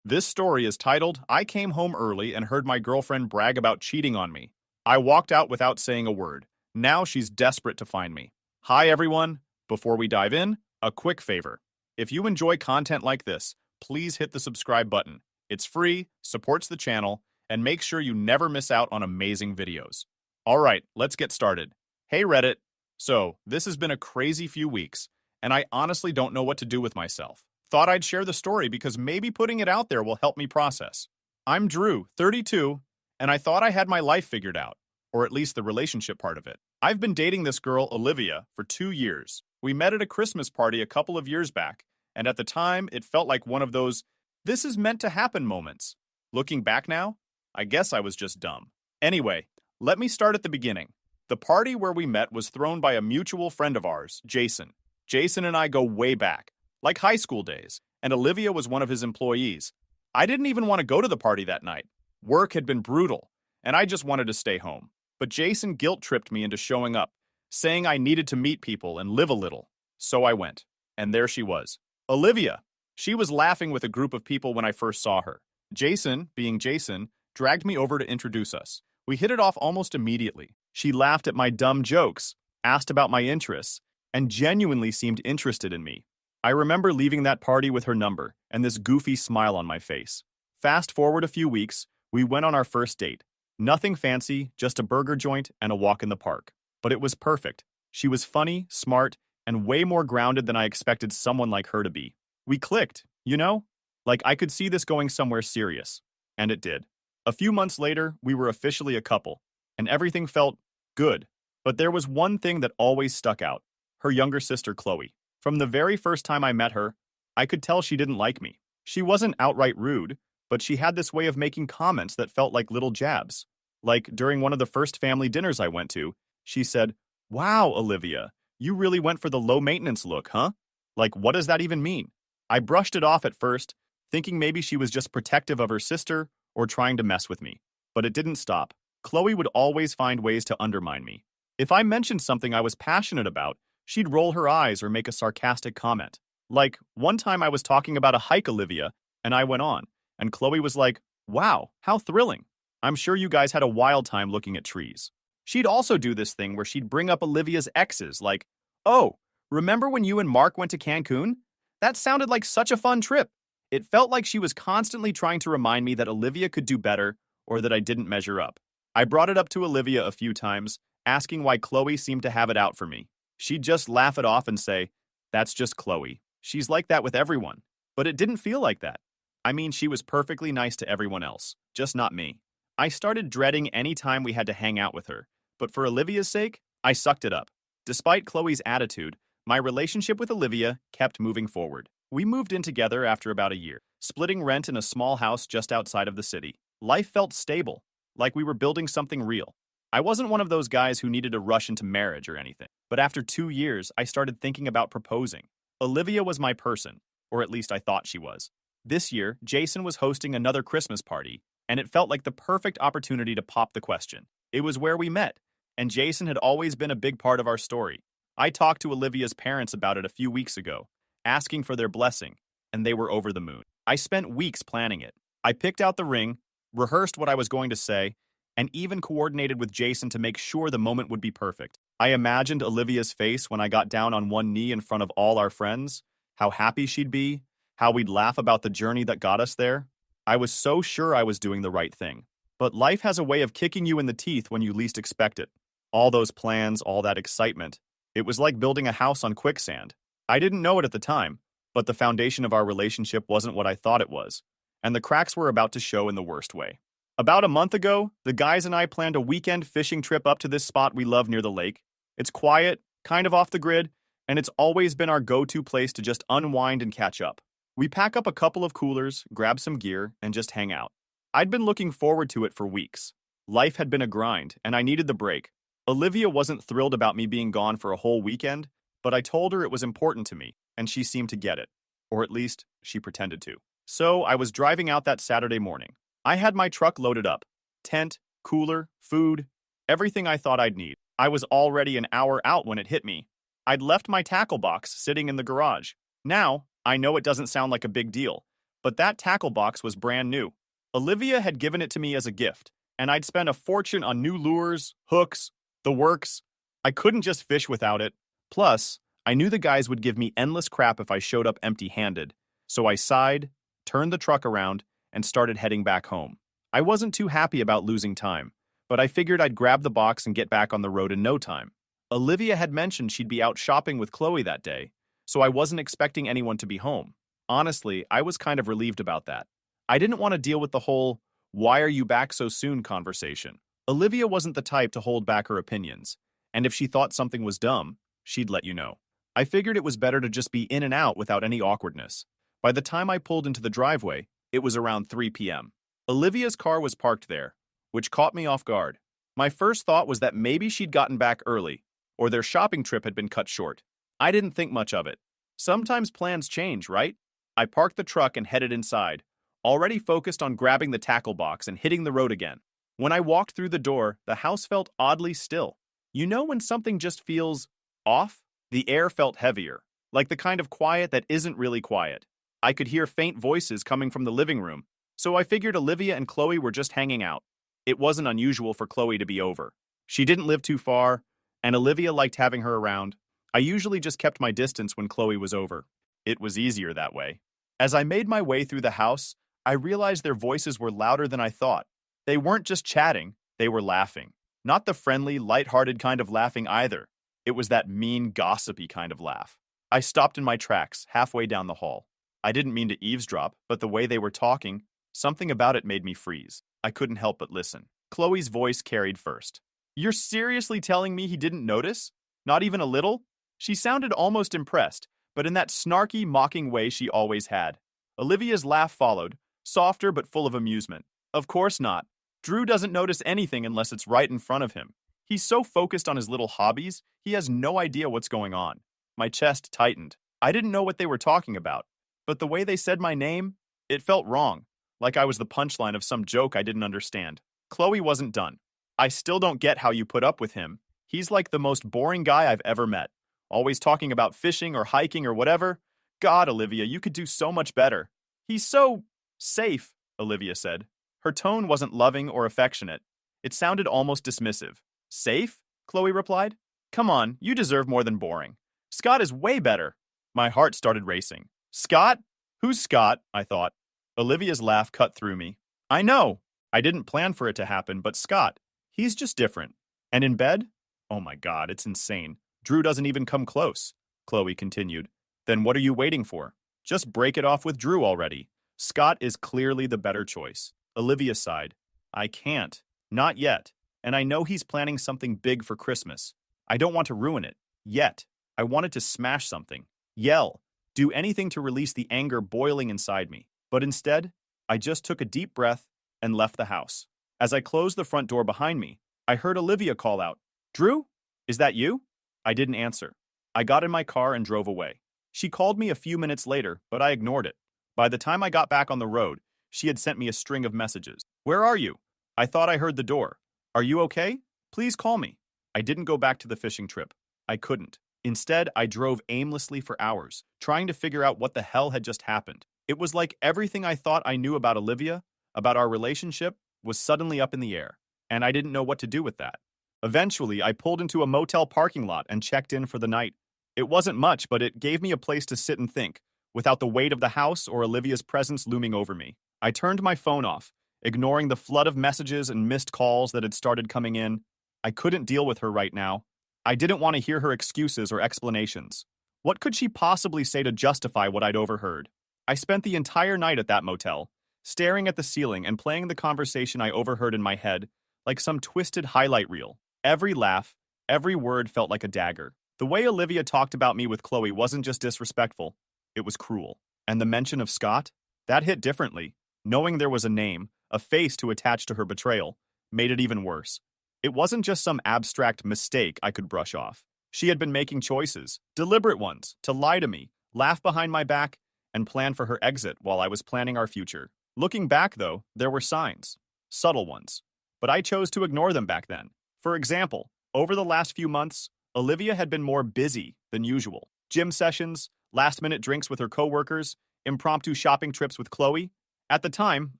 This story is titled, I Came Home Early and Heard My Girlfriend Brag About Cheating on Me. I walked out without saying a word. Now she's desperate to find me. Hi everyone. Before we dive in, a quick favor. If you enjoy content like this, please hit the subscribe button. It's free, supports the channel, and make sure you never miss out on amazing videos. Alright, let's get started. Hey Reddit. So, this has been a crazy few weeks, and I honestly don't know what to do with myself. Thought I'd share the story because maybe putting it out there will help me process. I'm Drew, 32, and I thought I had my life figured out, or at least the relationship part of it. I've been dating this girl, Olivia, for 2 years. We met at a Christmas party a couple of years back, and at the time, it felt like one of those, this is meant to happen moments. Looking back now, I guess I was just dumb. Anyway, let me start at the beginning. The party where we met was thrown by a mutual friend of ours, Jason. Jason and I go way back, like high school days, and Olivia was one of his employees. I didn't even want to go to the party that night. Work had been brutal, and I just wanted to stay home. But Jason guilt-tripped me into showing up, saying I needed to meet people and live a little. So I went, and there she was. Olivia. She was laughing with a group of people when I first saw her. Jason, being Jason, dragged me over to introduce us. We hit it off almost immediately. She laughed at my dumb jokes, asked about my interests, and genuinely seemed interested in me. I remember leaving that party with her number and this goofy smile on my face. Fast forward a few weeks, we went on our first date. Nothing fancy, just a burger joint and a walk in the park. But it was perfect. She was funny, smart, and way more grounded than I expected someone like her to be. We clicked, you know? Like I could see this going somewhere serious. And it did. A few months later, we were officially a couple, and everything felt good. But there was one thing that always stuck out. Her younger sister, Qley. From the very first time I met her, I could tell she didn't like me. She wasn't outright rude, but she had this way of making comments that felt like little jabs. Like during one of the first family dinners I went to, she said, "Wow, Olivia, you really went for the low-maintenance look, huh?" Like, what does that even mean? I brushed it off at first, thinking maybe she was just protective of her sister or trying to mess with me. But it didn't stop. Qley would always find ways to undermine me. If I mentioned something I was passionate about, she'd roll her eyes or make a sarcastic comment. Like, one time I was talking about a hike, Olivia, and I went on, and Qley was like, "Wow, how thrilling. I'm sure you guys had a wild time looking at trees." She'd also do this thing where she'd bring up Olivia's exes, like, "Oh, remember when you and Mark went to Cancun? That sounded like such a fun trip." It felt like she was constantly trying to remind me that Olivia could do better or that I didn't measure up. I brought it up to Olivia a few times, asking why Qley seemed to have it out for me. She'd just laugh it off and say, "That's just Qley. She's like that with everyone." But it didn't feel like that. I mean, she was perfectly nice to everyone else, just not me. I started dreading any time we had to hang out with her, but for Olivia's sake, I sucked it up. Despite Qley's attitude, my relationship with Olivia kept moving forward. We moved in together after about a year, splitting rent in a small house just outside of the city. Life felt stable, like we were building something real. I wasn't one of those guys who needed to rush into marriage or anything, but after 2 years, I started thinking about proposing. Olivia was my person, or at least I thought she was. This year, Jason was hosting another Christmas party, and it felt like the perfect opportunity to pop the question. It was where we met, and Jason had always been a big part of our story. I talked to Olivia's parents about it a few weeks ago, asking for their blessing, and they were over the moon. I spent weeks planning it. I picked out the ring, rehearsed what I was going to say, and even coordinated with Jason to make sure the moment would be perfect. I imagined Olivia's face when I got down on one knee in front of all our friends, how happy she'd be, how we'd laugh about the journey that got us there. I was so sure I was doing the right thing. But life has a way of kicking you in the teeth when you least expect it. All those plans, all that excitement. It was like building a house on quicksand. I didn't know it at the time, but the foundation of our relationship wasn't what I thought it was, and the cracks were about to show in the worst way. About a month ago, the guys and I planned a weekend fishing trip up to this spot we love near the lake. It's quiet, kind of off the grid, and it's always been our go-to place to just unwind and catch up. We pack up a couple of coolers, grab some gear, and just hang out. I'd been looking forward to it for weeks. Life had been a grind, and I needed the break. Olivia wasn't thrilled about me being gone for a whole weekend, but I told her it was important to me, and she seemed to get it. Or at least, she pretended to. So I was driving out that Saturday morning. I had my truck loaded up. Tent, cooler, food, everything I thought I'd need. I was already an hour out when it hit me. I'd left my tackle box sitting in the garage. Now, I know it doesn't sound like a big deal, But that tackle box was brand new. Olivia had given it to me as a gift, and I'd spent a fortune on new lures, hooks, the works. I couldn't just fish without it. Plus, I knew the guys would give me endless crap if I showed up empty-handed, so I sighed, turned the truck around, and started heading back home. I wasn't too happy about losing time, but I figured I'd grab the box and get back on the road in no time. Olivia had mentioned she'd be out shopping with Qley that day, so I wasn't expecting anyone to be home. Honestly, I was kind of relieved about that. I didn't want to deal with the whole, "why are you back so soon" conversation. Olivia wasn't the type to hold back her opinions, and if she thought something was dumb, she'd let you know. I figured it was better to just be in and out without any awkwardness. By the time I pulled into the driveway, it was around 3 p.m. Olivia's car was parked there, which caught me off guard. My first thought was that maybe she'd gotten back early, or their shopping trip had been cut short. I didn't think much of it. Sometimes plans change, right? I parked the truck and headed inside, already focused on grabbing the tackle box and hitting the road again. When I walked through the door, the house felt oddly still. You know when something just feels off? The air felt heavier, like the kind of quiet that isn't really quiet. I could hear faint voices coming from the living room, so I figured Olivia and Qley were just hanging out. It wasn't unusual for Qley to be over. She didn't live too far, and Olivia liked having her around. I usually just kept my distance when Qley was over. It was easier that way. As I made my way through the house, I realized their voices were louder than I thought. They weren't just chatting, they were laughing. Not the friendly, light-hearted kind of laughing either. It was that mean, gossipy kind of laugh. I stopped in my tracks, halfway down the hall. I didn't mean to eavesdrop, but the way they were talking, something about it made me freeze. I couldn't help but listen. Qley's voice carried first. "You're seriously telling me he didn't notice? Not even a little?" She sounded almost impressed, but in that snarky, mocking way she always had. Olivia's laugh followed, softer but full of amusement. "Of course not. Drew doesn't notice anything unless it's right in front of him. He's so focused on his little hobbies, he has no idea what's going on." My chest tightened. I didn't know what they were talking about, but the way they said my name, it felt wrong, like I was the punchline of some joke I didn't understand. Qley wasn't done. "I still don't get how you put up with him. He's like the most boring guy I've ever met. Always talking about fishing or hiking or whatever. God, Olivia, you could do so much better." "He's so safe," Olivia said. Her tone wasn't loving or affectionate. It sounded almost dismissive. "Safe?" Qley replied. "Come on, you deserve more than boring. Scott is way better." My heart started racing. "Scott? Who's Scott?" I thought. Olivia's laugh cut through me. "I know. I didn't plan for it to happen, but Scott, he's just different. And in bed? Oh my God, it's insane. Drew doesn't even come close," Qley continued. "Then what are you waiting for? Just break it off with Drew already. Scott is clearly the better choice." Olivia sighed. "I can't. Not yet. And I know he's planning something big for Christmas. I don't want to ruin it. Yet. I wanted to smash something. Yell. Do anything to release the anger boiling inside me. But instead, I just took a deep breath and left the house. As I closed the front door behind me, I heard Olivia call out, "Drew? Is that you?" I didn't answer. I got in my car and drove away. She called me a few minutes later, but I ignored it. By the time I got back on the road, she had sent me a string of messages. "Where are you? I thought I heard the door. Are you okay? Please call me." I didn't go back to the fishing trip. I couldn't. Instead, I drove aimlessly for hours, trying to figure out what the hell had just happened. It was like everything I thought I knew about Olivia, about our relationship, was suddenly up in the air, and I didn't know what to do with that. Eventually, I pulled into a motel parking lot and checked in for the night. It wasn't much, but it gave me a place to sit and think, without the weight of the house or Olivia's presence looming over me. I turned my phone off, ignoring the flood of messages and missed calls that had started coming in. I couldn't deal with her right now. I didn't want to hear her excuses or explanations. What could she possibly say to justify what I'd overheard? I spent the entire night at that motel, staring at the ceiling and playing the conversation I overheard in my head like some twisted highlight reel. Every laugh, every word felt like a dagger. The way Olivia talked about me with Qley wasn't just disrespectful, it was cruel. And the mention of Scott? That hit differently. Knowing there was a name, a face to attach to her betrayal, made it even worse. It wasn't just some abstract mistake I could brush off. She had been making choices, deliberate ones, to lie to me, laugh behind my back, and plan for her exit while I was planning our future. Looking back, though, there were signs. Subtle ones. But I chose to ignore them back then. For example, over the last few months, Olivia had been more busy than usual. Gym sessions, last-minute drinks with her coworkers, Impromptu shopping trips with Qley? At the time,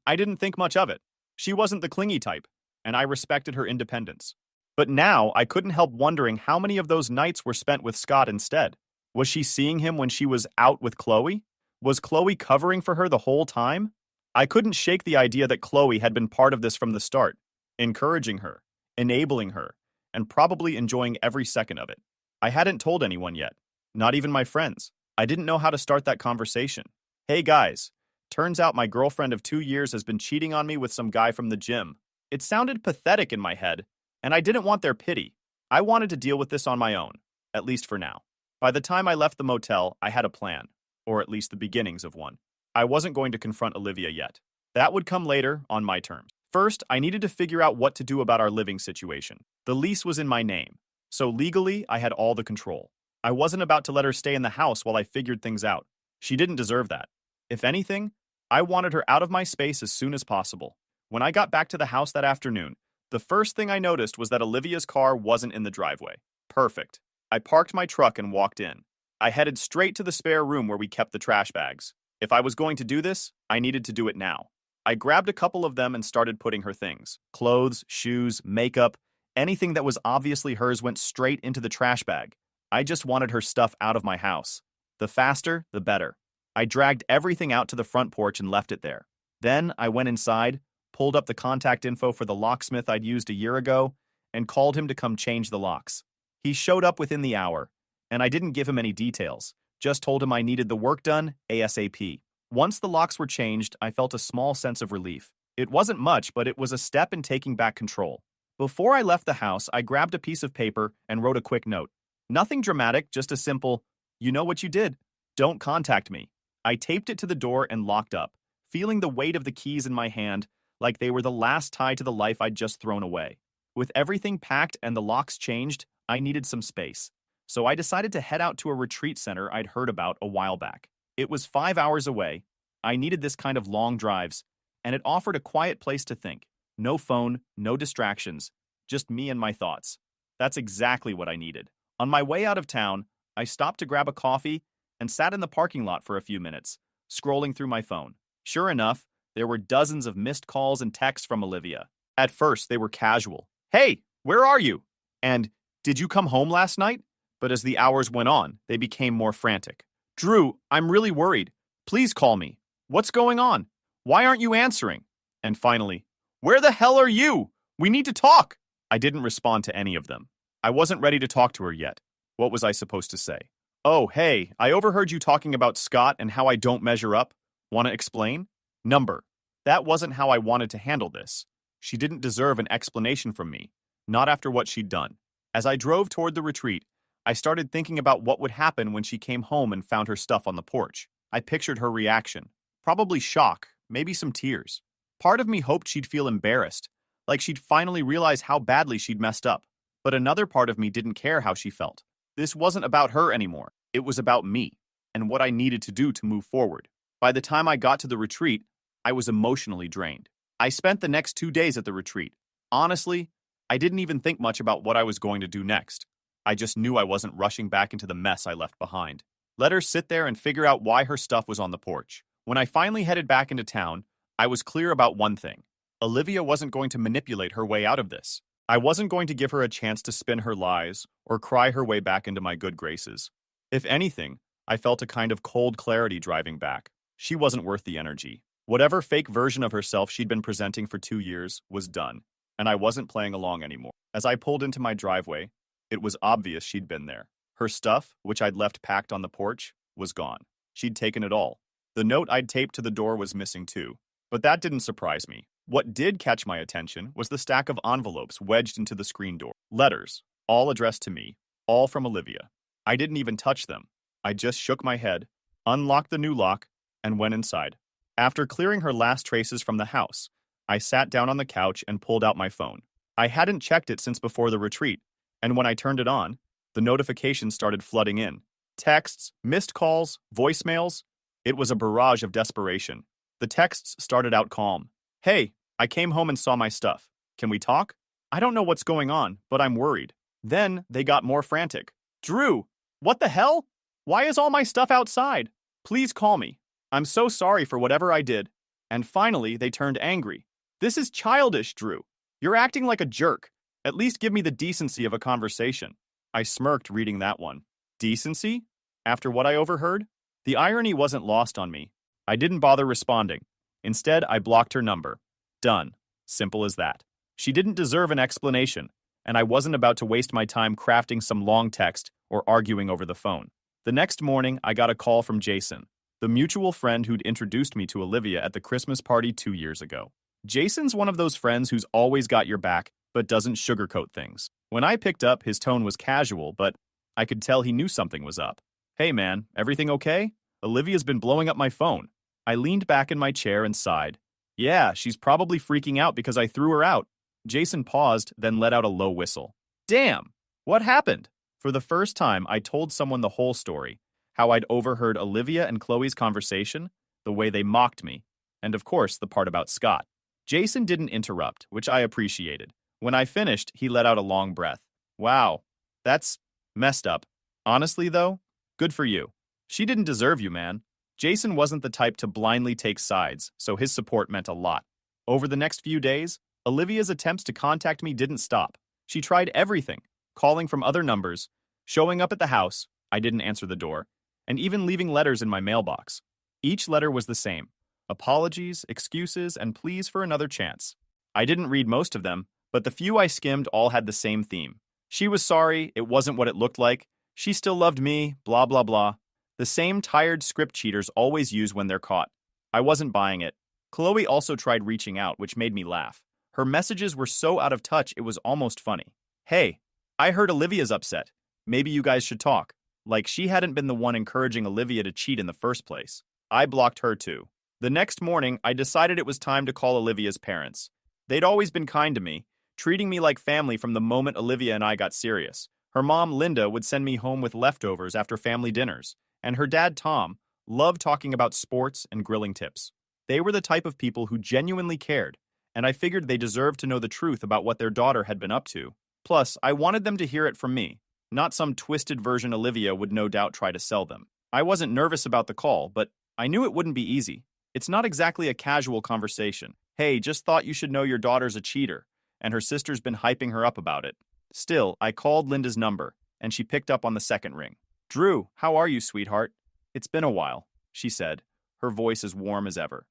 I didn't think much of it. She wasn't the clingy type, and I respected her independence. But now, I couldn't help wondering how many of those nights were spent with Scott instead. Was she seeing him when she was out with Qley? Was Qley covering for her the whole time? I couldn't shake the idea that Qley had been part of this from the start, encouraging her, enabling her, and probably enjoying every second of it. I hadn't told anyone yet, not even my friends. I didn't know how to start that conversation. Hey guys, turns out my girlfriend of 2 years has been cheating on me with some guy from the gym. It sounded pathetic in my head, and I didn't want their pity. I wanted to deal with this on my own, at least for now. By the time I left the motel, I had a plan, or at least the beginnings of one. I wasn't going to confront Olivia yet. That would come later, on my terms. First, I needed to figure out what to do about our living situation. The lease was in my name, so legally I had all the control. I wasn't about to let her stay in the house while I figured things out. She didn't deserve that. If anything, I wanted her out of my space as soon as possible. When I got back to the house that afternoon, the first thing I noticed was that Olivia's car wasn't in the driveway. Perfect. I parked my truck and walked in. I headed straight to the spare room where we kept the trash bags. If I was going to do this, I needed to do it now. I grabbed a couple of them and started putting her things. Clothes, shoes, makeup, anything that was obviously hers went straight into the trash bag. I just wanted her stuff out of my house. The faster, the better. I dragged everything out to the front porch and left it there. Then I went inside, pulled up the contact info for the locksmith I'd used a year ago, and called him to come change the locks. He showed up within the hour, and I didn't give him any details, just told him I needed the work done ASAP. Once the locks were changed, I felt a small sense of relief. It wasn't much, but it was a step in taking back control. Before I left the house, I grabbed a piece of paper and wrote a quick note. Nothing dramatic, just a simple, "You know what you did. Don't contact me." I taped it to the door and locked up, feeling the weight of the keys in my hand like they were the last tie to the life I'd just thrown away. With everything packed and the locks changed, I needed some space. So I decided to head out to a retreat center I'd heard about a while back. It was 5 hours away. I needed this kind of long drives, and it offered a quiet place to think. No phone, no distractions, just me and my thoughts. That's exactly what I needed. On my way out of town, I stopped to grab a coffee and sat in the parking lot for a few minutes, scrolling through my phone. Sure enough, there were dozens of missed calls and texts from Olivia. At first, they were casual. "Hey, where are you?" And "Did you come home last night?" But as the hours went on, they became more frantic. "Drew, I'm really worried. Please call me. What's going on? Why aren't you answering?" And finally, "Where the hell are you? We need to talk." I didn't respond to any of them. I wasn't ready to talk to her yet. What was I supposed to say? "Oh, hey, I overheard you talking about Scott and how I don't measure up. Want to explain?" Number. That wasn't how I wanted to handle this. She didn't deserve an explanation from me, not after what she'd done. As I drove toward the retreat, I started thinking about what would happen when she came home and found her stuff on the porch. I pictured her reaction. Probably shock, maybe some tears. Part of me hoped she'd feel embarrassed, like she'd finally realize how badly she'd messed up. But another part of me didn't care how she felt. This wasn't about her anymore. It was about me, and what I needed to do to move forward. By the time I got to the retreat, I was emotionally drained. I spent the next 2 days at the retreat. Honestly, I didn't even think much about what I was going to do next. I just knew I wasn't rushing back into the mess I left behind. Let her sit there and figure out why her stuff was on the porch. When I finally headed back into town, I was clear about one thing. Olivia wasn't going to manipulate her way out of this. I wasn't going to give her a chance to spin her lies or cry her way back into my good graces. If anything, I felt a kind of cold clarity driving back. She wasn't worth the energy. Whatever fake version of herself she'd been presenting for 2 years was done, and I wasn't playing along anymore. As I pulled into my driveway, it was obvious she'd been there. Her stuff, which I'd left packed on the porch, was gone. She'd taken it all. The note I'd taped to the door was missing too. But that didn't surprise me. What did catch my attention was the stack of envelopes wedged into the screen door. Letters, all addressed to me, all from Olivia. I didn't even touch them. I just shook my head, unlocked the new lock, and went inside. After clearing her last traces from the house, I sat down on the couch and pulled out my phone. I hadn't checked it since before the retreat, and when I turned it on, the notifications started flooding in. Texts, missed calls, voicemails. It was a barrage of desperation. The texts started out calm. "Hey, I came home and saw my stuff. Can we talk? I don't know what's going on, but I'm worried." Then they got more frantic. "Drew, what the hell? Why is all my stuff outside? Please call me." I'm so sorry for whatever I did. And finally, they turned angry. This is childish, Drew. You're acting like a jerk. At least give me the decency of a conversation. I smirked reading that one. Decency? After what I overheard? The irony wasn't lost on me. I didn't bother responding. Instead, I blocked her number. Done. Simple as that. She didn't deserve an explanation, and I wasn't about to waste my time crafting some long text or arguing over the phone. The next morning, I got a call from Jason, the mutual friend who'd introduced me to Olivia at the Christmas party 2 years ago. Jason's one of those friends who's always got your back, but doesn't sugarcoat things. When I picked up, his tone was casual, but I could tell he knew something was up. Hey man, everything okay? Olivia's been blowing up my phone. I leaned back in my chair and sighed. Yeah, she's probably freaking out because I threw her out. Jason paused, then let out a low whistle. Damn! What happened? For the first time, I told someone the whole story. How I'd overheard Olivia and Qley's conversation, the way they mocked me, and of course, the part about Scott. Jason didn't interrupt, which I appreciated. When I finished, he let out a long breath. Wow, that's messed up. Honestly, though, good for you. She didn't deserve you, man. Jason wasn't the type to blindly take sides, so his support meant a lot. Over the next few days, Olivia's attempts to contact me didn't stop. She tried everything, calling from other numbers, showing up at the house, I didn't answer the door, and even leaving letters in my mailbox. Each letter was the same. Apologies, excuses, and pleas for another chance. I didn't read most of them, but the few I skimmed all had the same theme. She was sorry, it wasn't what it looked like, she still loved me, blah blah blah. The same tired script cheaters always use when they're caught. I wasn't buying it. Qley also tried reaching out, which made me laugh. Her messages were so out of touch it was almost funny. Hey, I heard Olivia's upset. Maybe you guys should talk. Like she hadn't been the one encouraging Olivia to cheat in the first place. I blocked her too. The next morning, I decided it was time to call Olivia's parents. They'd always been kind to me, treating me like family from the moment Olivia and I got serious. Her mom, Linda, would send me home with leftovers after family dinners, and her dad, Tom, loved talking about sports and grilling tips. They were the type of people who genuinely cared, and I figured they deserved to know the truth about what their daughter had been up to. Plus, I wanted them to hear it from me, not some twisted version Olivia would no doubt try to sell them. I wasn't nervous about the call, but I knew it wouldn't be easy. It's not exactly a casual conversation. Hey, just thought you should know your daughter's a cheater, and her sister's been hyping her up about it. Still, I called Linda's number, and she picked up on the second ring. Drew, how are you, sweetheart? It's been a while, she said, her voice as warm as ever.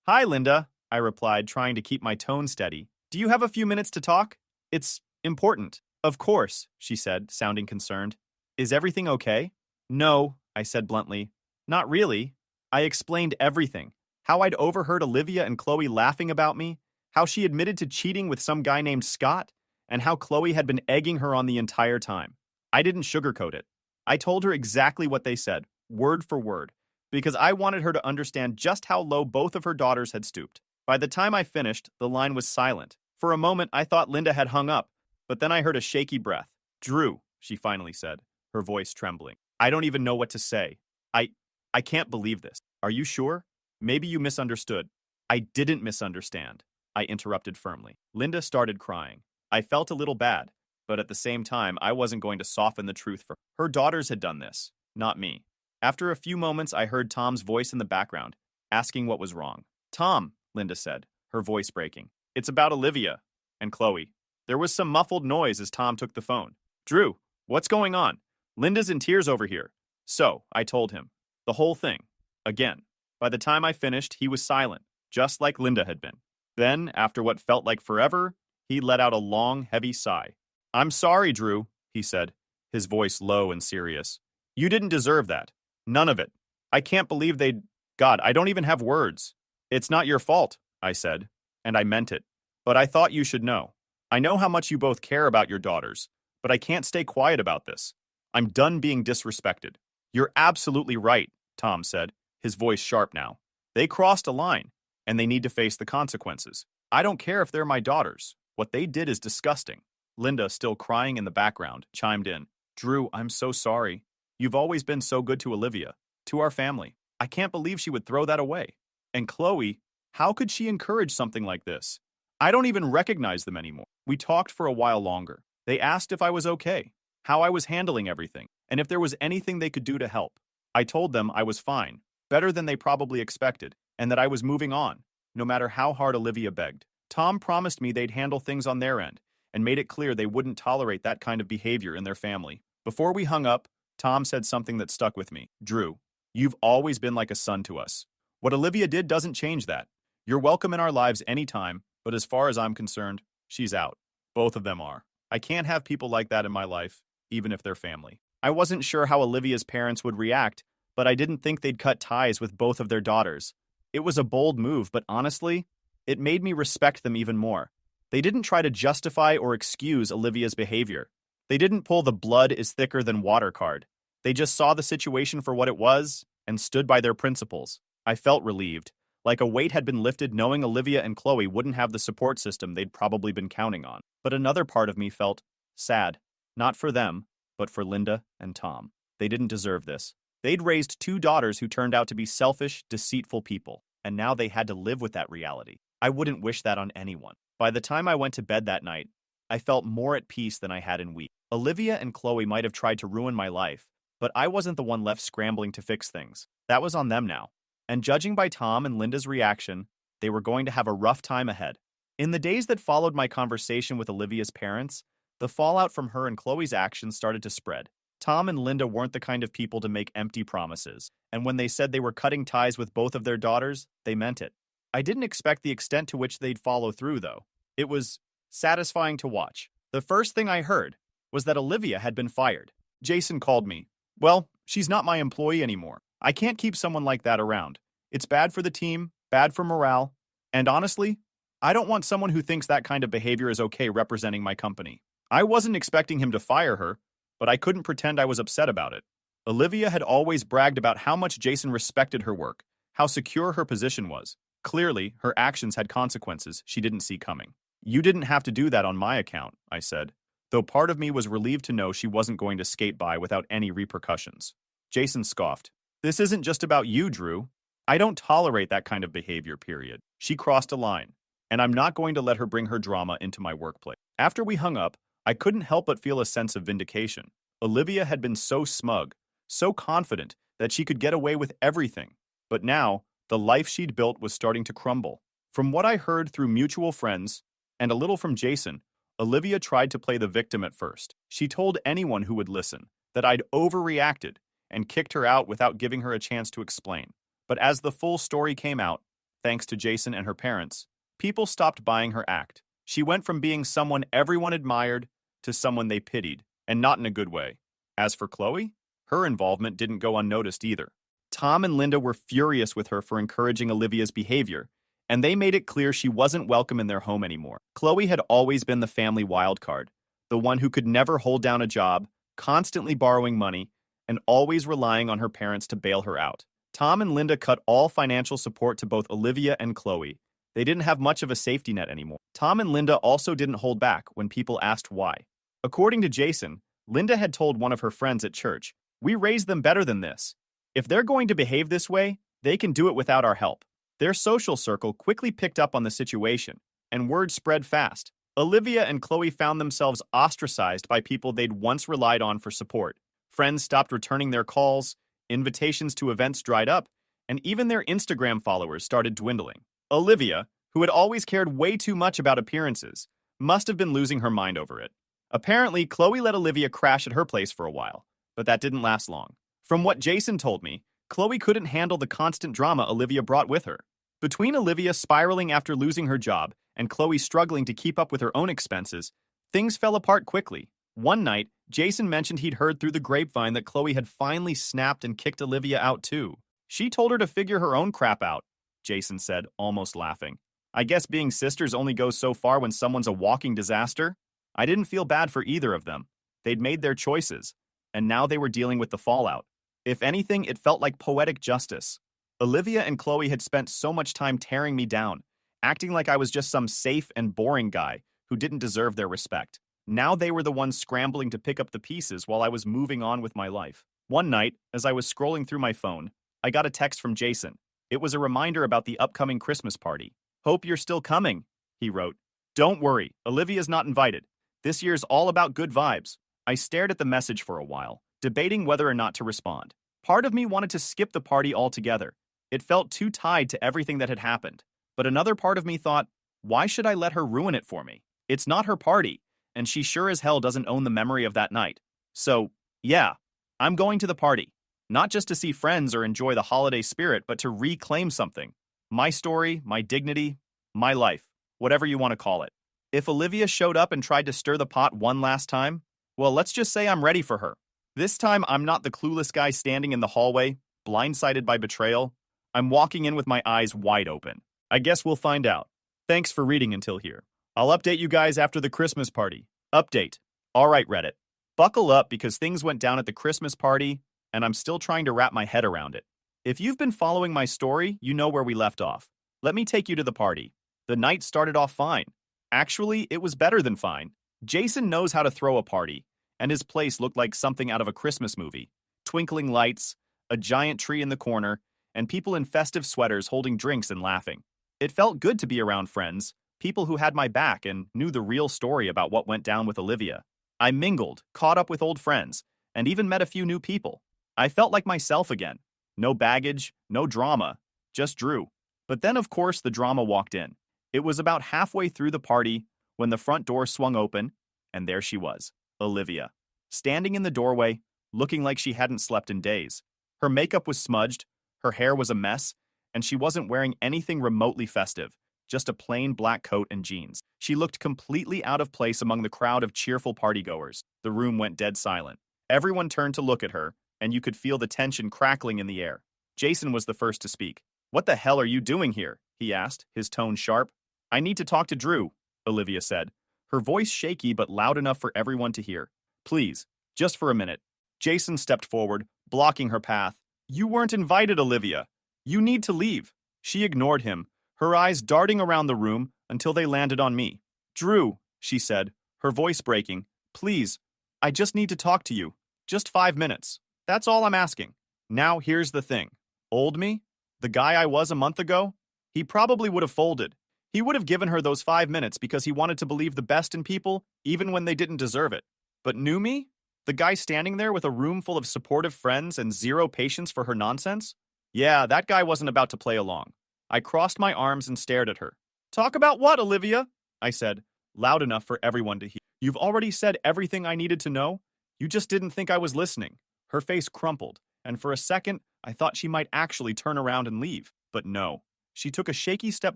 Hi, Linda, I replied, trying to keep my tone steady. Do you have a few minutes to talk? It's important. Of course, she said, sounding concerned. Is everything okay? No, I said bluntly. Not really. I explained everything. How I'd overheard Olivia and Qley laughing about me, how she admitted to cheating with some guy named Scott, and how Qley had been egging her on the entire time. I didn't sugarcoat it. I told her exactly what they said, word for word, because I wanted her to understand just how low both of her daughters had stooped. By the time I finished, the line was silent. For a moment, I thought Linda had hung up, but then I heard a shaky breath. Drew, she finally said, her voice trembling. I don't even know what to say. I can't believe this. Are you sure? Maybe you misunderstood. I didn't misunderstand, I interrupted firmly. Linda started crying. I felt a little bad, but at the same time, I wasn't going to soften the truth for her. Her daughters had done this, not me. After a few moments, I heard Tom's voice in the background, asking what was wrong. Tom, Linda said, her voice breaking. It's about Olivia and Qley. There was some muffled noise as Tom took the phone. Drew, what's going on? Linda's in tears over here. So, I told him. The whole thing. Again. By the time I finished, he was silent, just like Linda had been. Then, after what felt like forever, he let out a long, heavy sigh. I'm sorry, Drew, he said, his voice low and serious. You didn't deserve that. None of it. I can't believe they'd... God, I don't even have words. It's not your fault, I said, and I meant it. But I thought you should know. I know how much you both care about your daughters, but I can't stay quiet about this. I'm done being disrespected. You're absolutely right, Tom said, his voice sharp now. They crossed a line, and they need to face the consequences. I don't care if they're my daughters. What they did is disgusting. Linda, still crying in the background, chimed in. Drew, I'm so sorry. You've always been so good to Olivia, to our family. I can't believe she would throw that away. And Qley, how could she encourage something like this? I don't even recognize them anymore. We talked for a while longer. They asked if I was okay, how I was handling everything, and if there was anything they could do to help. I told them I was fine, better than they probably expected, and that I was moving on, no matter how hard Olivia begged. Tom promised me they'd handle things on their end, and made it clear they wouldn't tolerate that kind of behavior in their family. Before we hung up, Tom said something that stuck with me. Drew, you've always been like a son to us. What Olivia did doesn't change that. You're welcome in our lives anytime, but as far as I'm concerned, she's out. Both of them are. I can't have people like that in my life, even if they're family. I wasn't sure how Olivia's parents would react, but I didn't think they'd cut ties with both of their daughters. It was a bold move, but honestly, it made me respect them even more. They didn't try to justify or excuse Olivia's behavior. They didn't pull the blood is thicker than water card. They just saw the situation for what it was and stood by their principles. I felt relieved, like a weight had been lifted knowing Olivia and Qley wouldn't have the support system they'd probably been counting on. But another part of me felt sad, not for them, but for Linda and Tom. They didn't deserve this. They'd raised two daughters who turned out to be selfish, deceitful people, and now they had to live with that reality. I wouldn't wish that on anyone. By the time I went to bed that night, I felt more at peace than I had in weeks. Olivia and Qley might have tried to ruin my life, but I wasn't the one left scrambling to fix things. That was on them now. And judging by Tom and Linda's reaction, they were going to have a rough time ahead. In the days that followed my conversation with Olivia's parents, the fallout from her and Qley's actions started to spread. Tom and Linda weren't the kind of people to make empty promises, and when they said they were cutting ties with both of their daughters, they meant it. I didn't expect the extent to which they'd follow through, though. It was satisfying to watch. The first thing I heard was that Olivia had been fired. Jason called me. Well, she's not my employee anymore. I can't keep someone like that around. It's bad for the team, bad for morale, and honestly, I don't want someone who thinks that kind of behavior is okay representing my company. I wasn't expecting him to fire her, but I couldn't pretend I was upset about it. Olivia had always bragged about how much Jason respected her work, how secure her position was. Clearly, her actions had consequences she didn't see coming. You didn't have to do that on my account, I said, though part of me was relieved to know she wasn't going to skate by without any repercussions. Jason scoffed. This isn't just about you, Drew. I don't tolerate that kind of behavior, period. She crossed a line, and I'm not going to let her bring her drama into my workplace. After we hung up, I couldn't help but feel a sense of vindication. Olivia had been so smug, so confident that she could get away with everything. But now, the life she'd built was starting to crumble. From what I heard through mutual friends, and a little from Jason, Olivia tried to play the victim at first. She told anyone who would listen that I'd overreacted and kicked her out without giving her a chance to explain. But as the full story came out, thanks to Jason and her parents, people stopped buying her act. She went from being someone everyone admired to someone they pitied, and not in a good way. As for Qley, her involvement didn't go unnoticed either. Tom and Linda were furious with her for encouraging Olivia's behavior, and they made it clear she wasn't welcome in their home anymore. Qley had always been the family wild card, the one who could never hold down a job, constantly borrowing money, and always relying on her parents to bail her out. Tom and Linda cut all financial support to both Olivia and Qley. They didn't have much of a safety net anymore. Tom and Linda also didn't hold back when people asked why. According to Jason, Linda had told one of her friends at church, "We raised them better than this. If they're going to behave this way, they can do it without our help." Their social circle quickly picked up on the situation, and word spread fast. Olivia and Qley found themselves ostracized by people they'd once relied on for support. Friends stopped returning their calls, invitations to events dried up, and even their Instagram followers started dwindling. Olivia, who had always cared way too much about appearances, must have been losing her mind over it. Apparently, Qley let Olivia crash at her place for a while, but that didn't last long. From what Jason told me, Qley couldn't handle the constant drama Olivia brought with her. Between Olivia spiraling after losing her job and Qley struggling to keep up with her own expenses, things fell apart quickly. One night, Jason mentioned he'd heard through the grapevine that Qley had finally snapped and kicked Olivia out too. She told her to figure her own crap out, Jason said, almost laughing. I guess being sisters only goes so far when someone's a walking disaster. I didn't feel bad for either of them. They'd made their choices, and now they were dealing with the fallout. If anything, it felt like poetic justice. Olivia and Qley had spent so much time tearing me down, acting like I was just some safe and boring guy who didn't deserve their respect. Now they were the ones scrambling to pick up the pieces while I was moving on with my life. One night, as I was scrolling through my phone, I got a text from Jason. It was a reminder about the upcoming Christmas party. "Hope you're still coming," he wrote. "Don't worry, Olivia's not invited. This year's all about good vibes." I stared at the message for a while, debating whether or not to respond. Part of me wanted to skip the party altogether. It felt too tied to everything that had happened. But another part of me thought, why should I let her ruin it for me? It's not her party, and she sure as hell doesn't own the memory of that night. So, yeah, I'm going to the party. Not just to see friends or enjoy the holiday spirit, but to reclaim something. My story, my dignity, my life, whatever you want to call it. If Olivia showed up and tried to stir the pot one last time, well, let's just say I'm ready for her. This time, I'm not the clueless guy standing in the hallway, blindsided by betrayal. I'm walking in with my eyes wide open. I guess we'll find out. Thanks for reading until here. I'll update you guys after the Christmas party. Update. All right, Reddit. Buckle up because things went down at the Christmas party, and I'm still trying to wrap my head around it. If you've been following my story, you know where we left off. Let me take you to the party. The night started off fine. Actually, it was better than fine. Jason knows how to throw a party, and his place looked like something out of a Christmas movie. Twinkling lights, a giant tree in the corner, and people in festive sweaters holding drinks and laughing. It felt good to be around friends, people who had my back and knew the real story about what went down with Olivia. I mingled, caught up with old friends, and even met a few new people. I felt like myself again. No baggage, no drama, just Drew. But then, of course, the drama walked in. It was about halfway through the party when the front door swung open, and there she was, Olivia, standing in the doorway, looking like she hadn't slept in days. Her makeup was smudged, her hair was a mess, and she wasn't wearing anything remotely festive, just a plain black coat and jeans. She looked completely out of place among the crowd of cheerful partygoers. The room went dead silent. Everyone turned to look at her, and you could feel the tension crackling in the air. Jason was the first to speak. "What the hell are you doing here?" he asked, his tone sharp. "I need to talk to Drew," Olivia said, her voice shaky but loud enough for everyone to hear. "Please, just for a minute." Jason stepped forward, blocking her path. "You weren't invited, Olivia. You need to leave." She ignored him, her eyes darting around the room until they landed on me. "Drew," she said, her voice breaking, "please, I just need to talk to you. Just 5 minutes. That's all I'm asking." Now here's the thing. Old me? The guy I was a month ago? He probably would have folded. He would have given her those 5 minutes because he wanted to believe the best in people, even when they didn't deserve it. But new me? The guy standing there with a room full of supportive friends and zero patience for her nonsense? Yeah, that guy wasn't about to play along. I crossed my arms and stared at her. "Talk about what, Olivia?" I said, loud enough for everyone to hear. "You've already said everything I needed to know. You just didn't think I was listening." Her face crumpled, and for a second, I thought she might actually turn around and leave. But no. She took a shaky step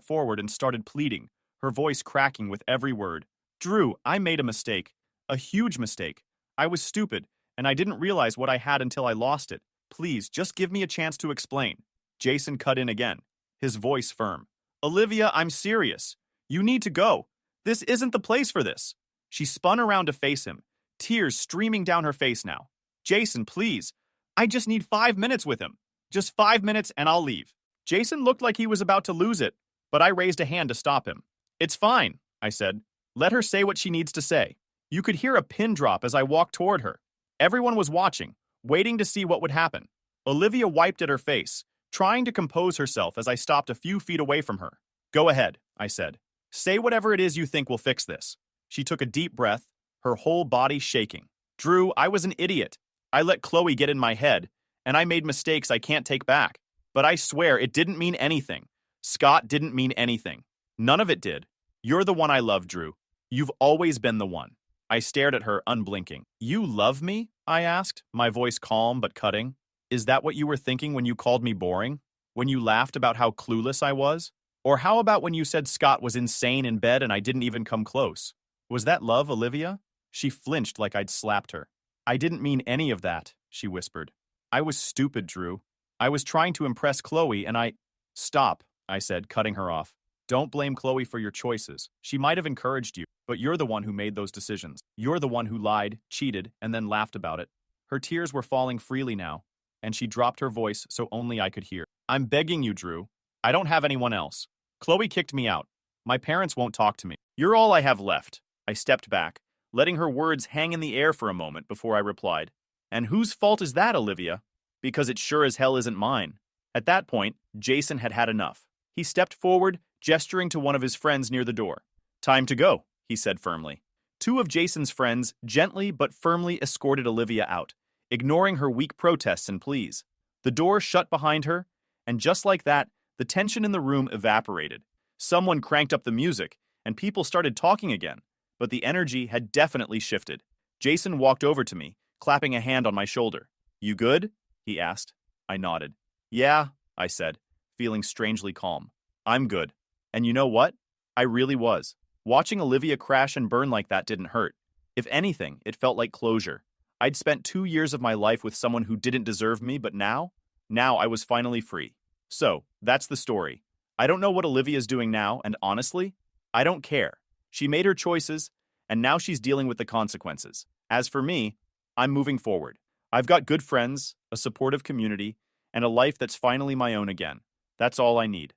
forward and started pleading, her voice cracking with every word. "Drew, I made a mistake. A huge mistake. I was stupid, and I didn't realize what I had until I lost it. Please, just give me a chance to explain." Jason cut in again, his voice firm. "Olivia, I'm serious. You need to go. This isn't the place for this." She spun around to face him, tears streaming down her face now. "Jason, please. I just need 5 minutes with him. Just 5 minutes and I'll leave." Jason looked like he was about to lose it, but I raised a hand to stop him. "It's fine," I said. "Let her say what she needs to say." You could hear a pin drop as I walked toward her. Everyone was watching, waiting to see what would happen. Olivia wiped at her face, trying to compose herself as I stopped a few feet away from her. "Go ahead," I said. "Say whatever it is you think will fix this." She took a deep breath, her whole body shaking. "Drew, I was an idiot. I let Qley get in my head, and I made mistakes I can't take back. But I swear it didn't mean anything. Scott didn't mean anything. None of it did. You're the one I love, Drew. You've always been the one." I stared at her, unblinking. "You love me?" I asked, my voice calm but cutting. "Is that what you were thinking when you called me boring? When you laughed about how clueless I was? Or how about when you said Scott was insane in bed and I didn't even come close? Was that love, Olivia?" She flinched like I'd slapped her. "I didn't mean any of that," she whispered. "I was stupid, Drew. I was trying to impress Qley and I—" "Stop," I said, cutting her off. "Don't blame Qley for your choices. She might have encouraged you, but you're the one who made those decisions. You're the one who lied, cheated, and then laughed about it." Her tears were falling freely now, and she dropped her voice so only I could hear. "I'm begging you, Drew. I don't have anyone else. Qley kicked me out. My parents won't talk to me. You're all I have left." I stepped back, letting her words hang in the air for a moment before I replied. "And whose fault is that, Olivia? Because it sure as hell isn't mine." At that point, Jason had had enough. He stepped forward, gesturing to one of his friends near the door. "Time to go," he said firmly. Two of Jason's friends gently but firmly escorted Olivia out, ignoring her weak protests and pleas. The door shut behind her, and just like that, the tension in the room evaporated. Someone cranked up the music, and people started talking again, but the energy had definitely shifted. Jason walked over to me, clapping a hand on my shoulder. "You good?" he asked. I nodded. "Yeah," I said, feeling strangely calm. "I'm good." And you know what? I really was. Watching Olivia crash and burn like that didn't hurt. If anything, it felt like closure. I'd spent 2 years of my life with someone who didn't deserve me, but now I was finally free. So, that's the story. I don't know what Olivia's doing now, and honestly, I don't care. She made her choices, and now she's dealing with the consequences. As for me, I'm moving forward. I've got good friends, a supportive community, and a life that's finally my own again. That's all I need.